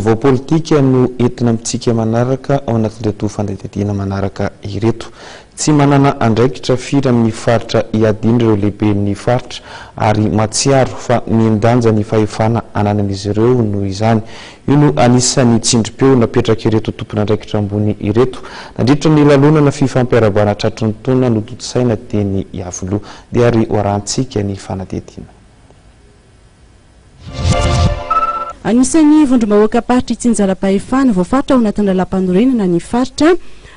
Vaovao politika no entina amintsika manaraka ao anatin'ireto fandaitadiana manaraka ireto. Tsy manana andraikitra firy amin'ny faritra iadiny ireo lehiben'ny faritra ary matsiaro fa miendanja ny fahefana ananan'izy ireo no izany. Io no anisan'ny tsindrim-peo napetraka ireto tompon'andraikitra ambony ireto nandritra ny lalonana fifampiarabana tratry ny taona nototosaina teny Iavoloha dia ary hoarantsika ny fanadihadiana. Anisan'ny vondrom-bahoaka paritra Tsinjaram-pahefana voafaritra ao anatin'ny lalam-panorenana ny faritra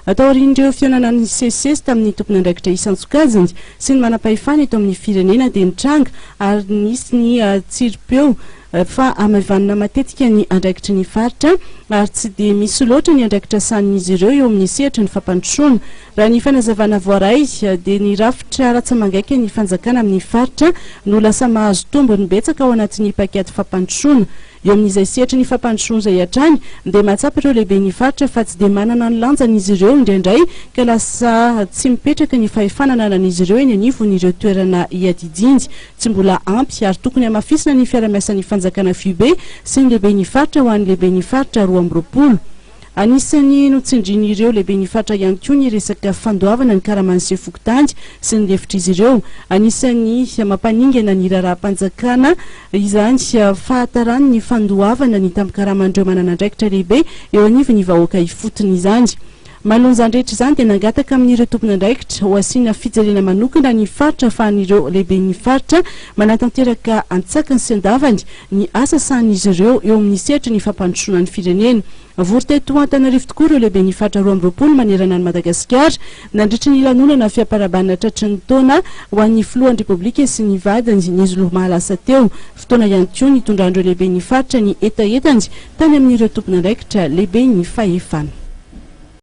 atao aorian'ireo fihaonana ny CCS tamin'ny tompon'andraikitra Isantsokajiny sy ny manam-pahefana eto amin'ny firenena dia nitranga ary nisy ny tsiro-peo fa amavanana matetika ny andraikitry ny faritra ary tsy dia misy loatra ny andraikitra sanin'izy ireo eo amin'ny sehatra ny fampandrosoana. Raha ny fanazavana voaray dia ny rafitra ratsamangaiky ny fanjakana amin'ny faritra no lasa mahazo tombony betsaka ao anatin'ny pakiady fampandrosoana. Eo amin'izay sehatra ny fampandrosoana izay hatrany dia mahatsapa ireo lehibe ny faritra fa tsy dia manana ny lanjan'izy ireo indraindray ka lasa tsy mipetraka ny fahefanana anan'izy ireo eny anivon'ireo toerana iadidindy. Tsy mbola ampy ary tokony hamafisina ny fiaramiasan'ny fanjakana FUB sy ny lehibe ny faritra ho an'ny lehibe ny faritra 2020. Anisany notsindrin'ireo lehibe ny faritra ihany koa ny resaka fandoavana ny karaman'ny Sefokotandy sy ny levitr'izy ireo. Anisany mampaningana ny raharaham-panjakana izany fahatarany ny fandoavana ny tampi-karamandreo manana andraikitra lehibe eo anivon'ny vahoaka ifotony izany. Mahalon'izany rehetra izany dia nangataka amin'ireo tompon'andraikitra ho asiana fijerena manokana ny faritra ahafahan'ireo lehibe ny faritra manatanteraka antsakany sy andavany ny asa sahan'izy ireo eo amin'ny sehatra ny fampandrosoana ny firenena. Vory teto Antananarivo tokoa ireo lehibe ny faritra 2020 manerana ny Madagasikara nandritra ny lanonana fiaparabanana tratry ny taona ho an'ny filohan'ny Repoblika sy ny vadiny Nizolo Mahalasa teo. Fotoana ihany koa nitondrandreo lehibe ny faritra ny etaetany tany amin'ireo tompon'andraikitra lehibe ny fahefana.